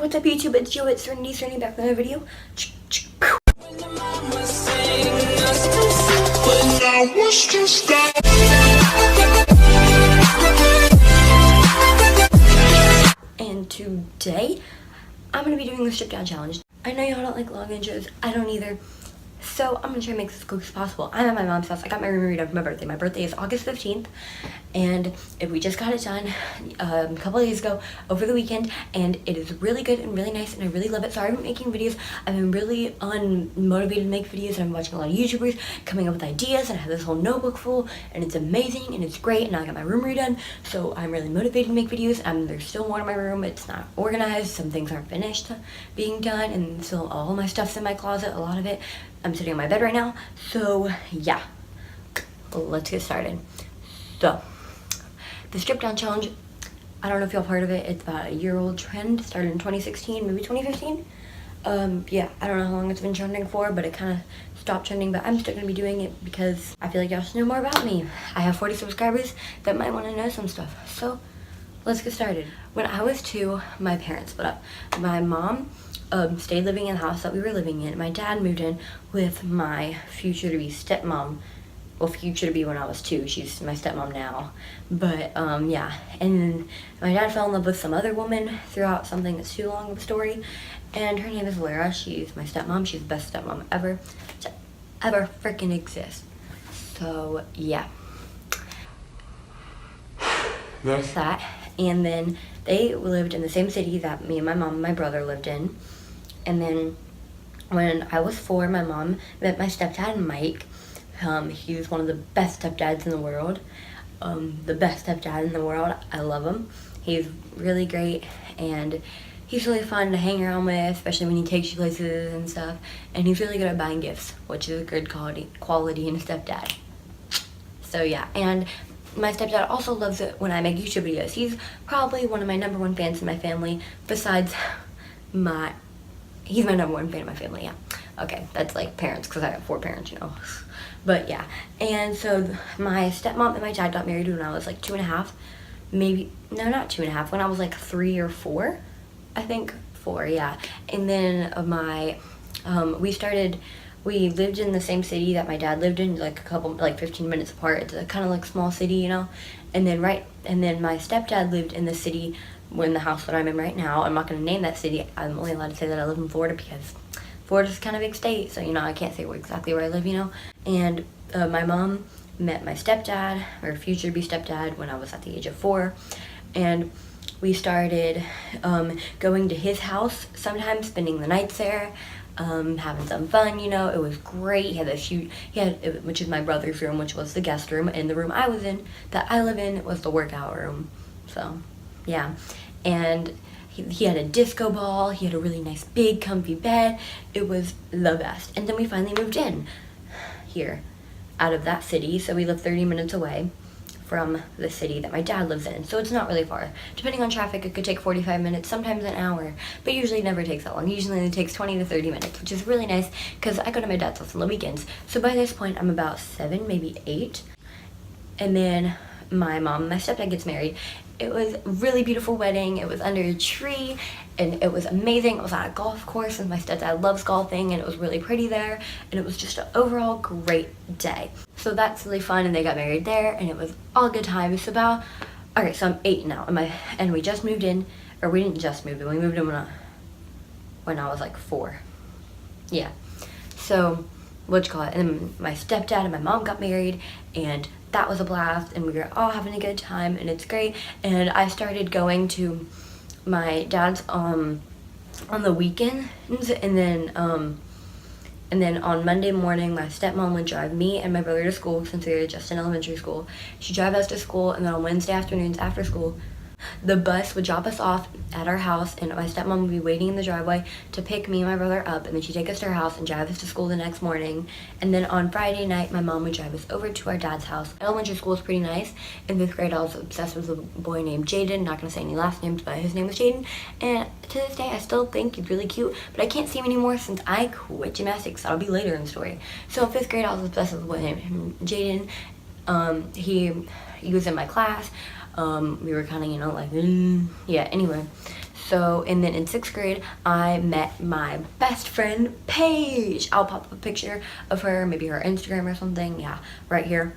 What's up YouTube, it's Joe, it's Serenity back with another video. And today, I'm going to be doing the strip down challenge. I know y'all don't like long intros, I don't either. So I'm gonna try to make this as quick as possible. I'm at my mom's house. I got my room redone for my birthday. My birthday is August 15th, and we just got it done a couple of days ago over the weekend, and it is really good and really nice, and I really love it. So I've been making videos. I've been really unmotivated to make videos, and I'm watching a lot of YouTubers coming up with ideas, and I have this whole notebook full, and it's amazing, and it's great, and I got my room redone, so I'm really motivated to make videos. There's still more in my room. It's not organized. Some things aren't finished being done, and still all my stuff's in my closet, a lot of it. I'm sitting on my bed right now, so yeah, let's get started. So, the strip down challenge, I don't know if y'all have heard of it. It's about a year-old trend, started in 2016, maybe 2015. Yeah, I don't know how long it's been trending for, but it kind of stopped trending, but I'm still gonna be doing it because I feel like y'all should know more about me. I have 40 subscribers that might want to know some stuff, so let's get started. When I was 2, my parents split up. My mom stayed living in the house that we were living in. My dad moved in with my future-to-be stepmom. Well, future-to-be when I was 2. She's my stepmom now. But, yeah. And then my dad fell in love with some other woman throughout something that's too long of a story. And her name is Lara. She's my stepmom. She's the best stepmom ever to ever freaking exist. So, yeah. There's that. And then they lived in the same city that me and my mom and my brother lived in. And then when I was 4, my mom met my stepdad, Mike. He was one of the best stepdads in the world. The best stepdad in the world. I love him. He's really great, and he's really fun to hang around with, especially when he takes you places and stuff. And he's really good at buying gifts, which is a good quality in a stepdad. So yeah, and my stepdad also loves it when I make YouTube videos. He's probably one of my #1 fans in my family, besides he's my #1 fan in my family, yeah. Okay, that's like parents, because I have 4 parents, you know. But yeah, and so my stepmom and my dad got married when I was like 2.5, maybe, no, not 2.5, when I was like 3 or 4, I think 4, yeah. And then we lived in the same city that my dad lived in, like 15 minutes apart. It's a kind of like small city, you know. And then my stepdad lived in the city, in the house that I'm in right now. I'm not going to name that city. I'm only allowed to say that I live in Florida because Florida's kind of a big state, so you know, I can't say exactly where I live, you know. And my mom met my stepdad, or future-to-be stepdad, when I was at the age of 4, and we started going to his house sometimes, spending the nights there. Having some fun, you know. It was great. He had this which is my brother's room, which was the guest room, and the room I was in, that I live in, was the workout room. So, yeah. And he had a disco ball. He had a really nice, big, comfy bed. It was the best. And then we finally moved in here, out of that city. So we live 30 minutes away from the city that my dad lives in, so it's not really far. Depending on traffic, it could take 45 minutes, sometimes an hour, but usually it never takes that long. Usually it takes 20 to 30 minutes, which is really nice, because I go to my dad's house on the weekends. So by this point, I'm about 7, maybe 8, and then my mom and my stepdad gets married. It was a really beautiful wedding. It was under a tree, and it was amazing. It was on a golf course, and my stepdad loves golfing, and it was really pretty there, and it was just an overall great day. So that's really fun, and they got married there, and it was all good times. So okay, so I'm 8 now, and we just moved in, or we didn't just move in, we moved in when I was like 4. Yeah, so and then my stepdad and my mom got married, and that was a blast, and we were all having a good time, and it's great. And I started going to my dad's on the weekends, and then on Monday morning, my stepmom would drive me and my brother to school, since we were just in elementary school. She'd drive us to school, and then on Wednesday afternoons after school, the bus would drop us off at our house, and my stepmom would be waiting in the driveway to pick me and my brother up, and then she'd take us to her house and drive us to school the next morning. And then on Friday night, my mom would drive us over to our dad's house. Elementary school was pretty nice. In 5th grade, I was obsessed with a boy named Jaden. Not gonna say any last names, but his name was Jaden. And to this day, I still think he's really cute, but I can't see him anymore since I quit gymnastics. That'll be later in the story. So in 5th grade, I was obsessed with a boy named Jaden. He was in my class. We were kind of, you know, like, yeah, anyway. So, and then in 6th grade, I met my best friend, Paige. I'll pop up a picture of her, maybe her Instagram or something. Yeah, right here.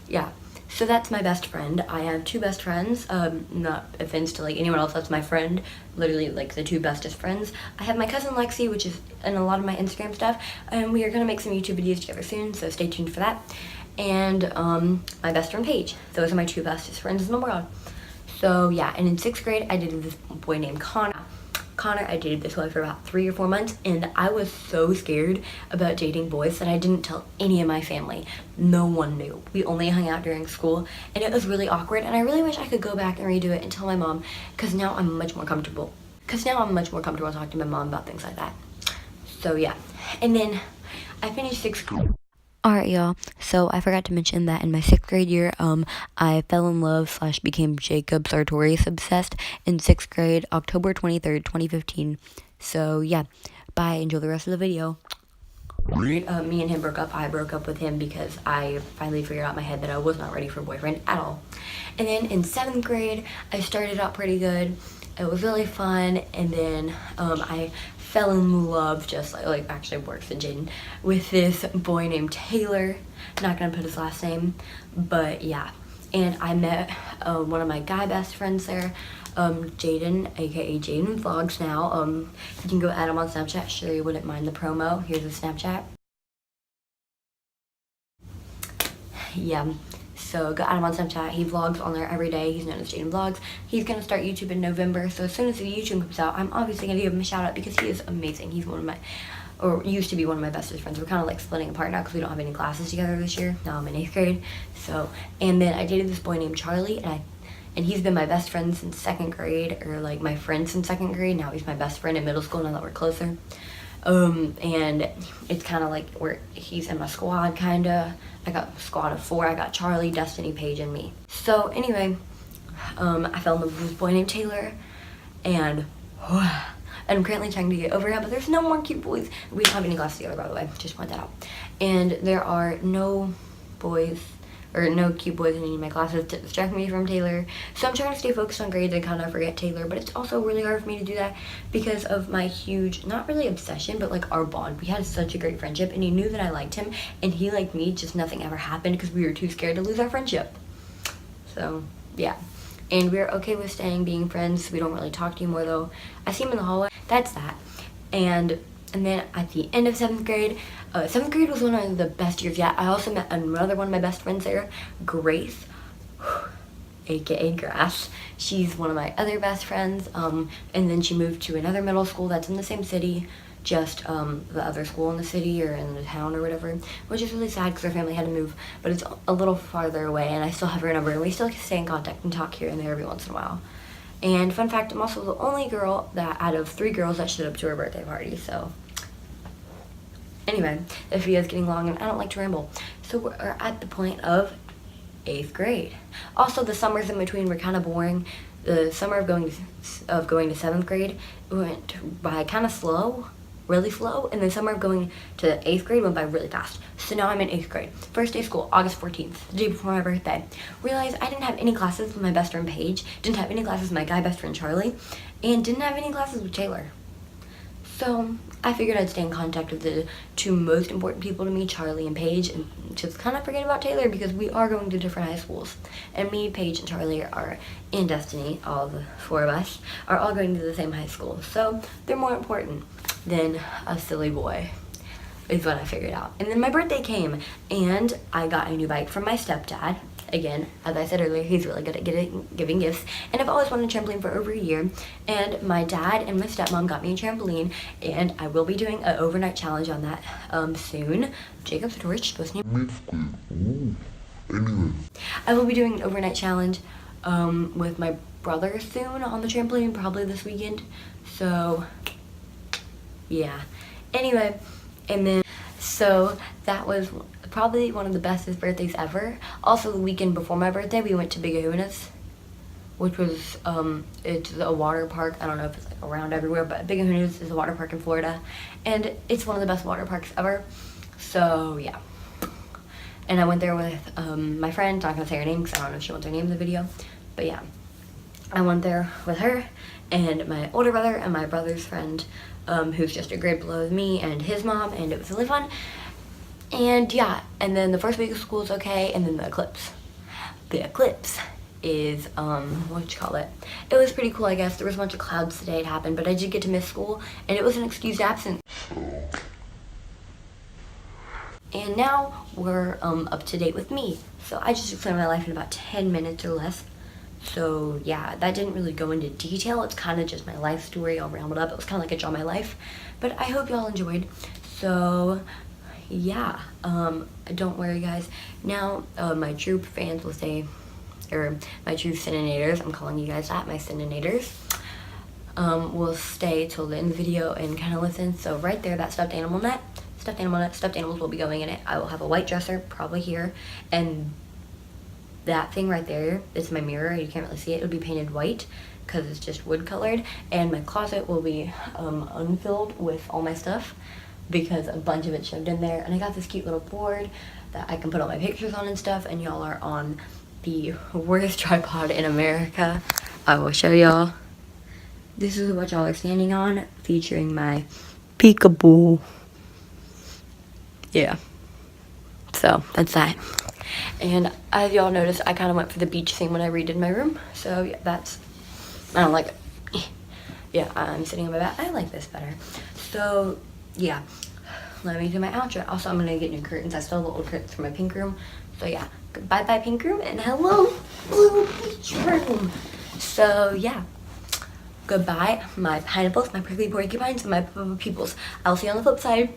Yeah, so that's my best friend. I have 2 best friends. Not offense to like anyone else, that's my friend. Literally like the 2 bestest friends. I have my cousin Lexi, which is in a lot of my Instagram stuff, and we are gonna make some YouTube videos together soon, so stay tuned for that. And my best friend Paige. Those are my 2 bestest friends in the world. So yeah, and in 6th grade, I dated this boy named Connor. I dated this boy for about 3 or 4 months, and I was so scared about dating boys that I didn't tell any of my family. No one knew. We only hung out during school, and it was really awkward, and I really wish I could go back and redo it and tell my mom, because now I'm much more comfortable. Talking to my mom about things like that. So yeah, and then I finished 6th grade. Alright y'all, so I forgot to mention that in my 6th grade year, I fell in love / became Jacob Sartorius obsessed in 6th grade, October 23rd, 2015. So yeah, bye, enjoy the rest of the video. Me and him broke up. I broke up with him because I finally figured out in my head that I was not ready for a boyfriend at all. And then in 7th grade, I started out pretty good. It was really fun, and then I fell in love, just like actually works in Jaden, with this boy named Taylor. Not gonna put his last name, but yeah. And I met one of my guy best friends there, Jaden, aka Jaden Vlogs now. You can go add him on Snapchat, sure you wouldn't mind the promo. Here's his Snapchat. Yeah. So go add him on Snapchat. He vlogs on there every day. He's known as Jaden Vlogs. He's gonna start YouTube in November. So as soon as the YouTube comes out, I'm obviously gonna give him a shout out because he is amazing. He's one of my, or used to be one of my bestest friends. We're kind of like splitting apart now because we don't have any classes together this year. Now I'm in 8th grade. So, and then I dated this boy named Charlie, and he's been my best friend since 2nd grade, or like my friend since 2nd grade. Now he's my best friend in middle school now that we're closer. And it's kind of like he's in my squad, kind of. I got a squad of 4. I got Charlie, Destiny, Paige, and me. So anyway, I fell in love with this boy named Taylor, and I'm currently trying to get over it, but there's no more cute boys. We don't have any classes together, by the way, just point that out. And there are no boys, or no cute boys in any of my classes to distract me from Taylor. So I'm trying to stay focused on grades and kind of forget Taylor, but it's also really hard for me to do that because of my huge, not really obsession, but like our bond. We had such a great friendship, and he knew that I liked him, and he liked me, just nothing ever happened because we were too scared to lose our friendship. So yeah, and we're okay with being friends. We don't really talk anymore though. I see him in the hallway. That's that. And then at the end of 7th grade, 7th grade was one of the best years yet. I also met another one of my best friends there, Grace, aka Grass. She's one of my other best friends, and then she moved to another middle school that's in the same city, just the other school in the city or in the town or whatever, which is really sad because her family had to move, but it's a little farther away, and I still have her number, and we still stay in contact and talk here and there every once in a while. And fun fact, I'm also the only girl that out of 3 girls that showed up to her birthday party. So anyway, this video is getting long and I don't like to ramble. So we're at the point of 8th grade. Also, the summers in between were kind of boring. The summer of going to 7th grade went by kind of slow, really slow, and the summer of going to 8th grade went by really fast. So now I'm in 8th grade. First day of school, August 14th, the day before my birthday. Realized I didn't have any classes with my best friend Paige, didn't have any classes with my guy best friend Charlie, and didn't have any classes with Taylor. So I figured I'd stay in contact with the 2 most important people to me, Charlie and Paige, and just kind of forget about Taylor because we are going to different high schools. And me, Paige, and Charlie are in Destiny, all the 4 of us, are all going to the same high school. So they're more important than a silly boy, is what I figured out. And then my birthday came, and I got a new bike from my stepdad. Again, as I said earlier, he's really good at giving gifts, and I've always wanted a trampoline for over a year, and my dad and my stepmom got me a trampoline, and I will be doing an overnight challenge on that soon. Jacob's Torch, anyway. I will be doing an overnight challenge with my brother soon on the trampoline, probably this weekend. So yeah. Anyway, and then so that was probably one of the bestest birthdays ever. Also, the weekend before my birthday, we went to Big Kahuna's, which was it's a water park. I don't know if it's like around everywhere, but Big Kahuna's is a water park in Florida, and it's one of the best water parks ever. So yeah, and I went there with my friend. Not gonna say her name because I don't know if she wants her name in the video, but yeah. I went there with her and my older brother and my brother's friend, who's just a grade below me, and his mom, and it was really fun. And yeah, and then the first week of school is okay, and then the eclipse. The eclipse is, what you call it? It was pretty cool, I guess. There was a bunch of clouds today it happened, but I did get to miss school, and it was an excused absence. And now we're up to date with me. So I just explained my life in about 10 minutes or less. So yeah, that didn't really go into detail. It's kind of just my life story all rounded up. It was kind of like a draw my life. But I hope y'all enjoyed. So yeah, don't worry guys. Now my true fans will say, or my true Serenators, I'm calling you guys that, my Serenators, will stay till the end of the video and kind of listen. So right there, that stuffed animal net, stuffed animals will be going in it. I will have a white dresser, probably here, and that thing right there is my mirror. You can't really see it. It'll be painted white because it's just wood colored, and my closet will be unfilled with all my stuff because a bunch of it shoved in there. And I got this cute little board that I can put all my pictures on and stuff, and y'all are on the worst tripod in America. I will show y'all. This is what y'all are standing on, featuring my peekaboo. Yeah, so that's that. And as y'all noticed, I kind of went for the beach theme when I redid my room. So yeah, that's, I don't like it. Yeah, I'm sitting on my back. I like this better. So yeah, let me do my outro. Also, I'm gonna get new curtains. I still have the old curtains for my pink room. So yeah, goodbye bye pink room, and hello blue beach room. So yeah, goodbye my pineapples, my prickly porcupines, and my peoples. I'll see you on the flip side.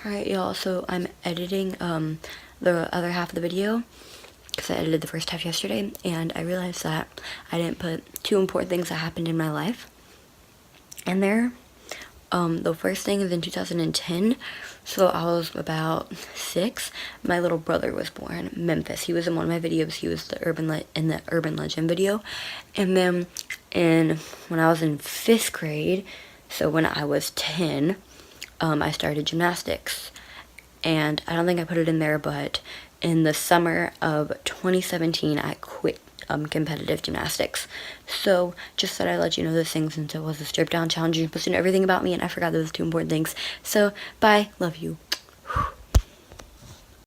Alright y'all, so I'm editing the other half of the video because I edited the first half yesterday, and I realized that I didn't put two important things that happened in my life in there. The first thing is in 2010, so I was about 6. My little brother was born, Memphis. He was in one of my videos. He was in the Urban Legend video. And then when I was in 5th grade, so when I was 10, I started gymnastics. And I don't think I put it in there, but in the summer of 2017, I quit competitive gymnastics. So just thought I'd let you know those things, since it was a strip down challenge. You're supposed to know everything about me, and I forgot those 2 important things. So bye, love you.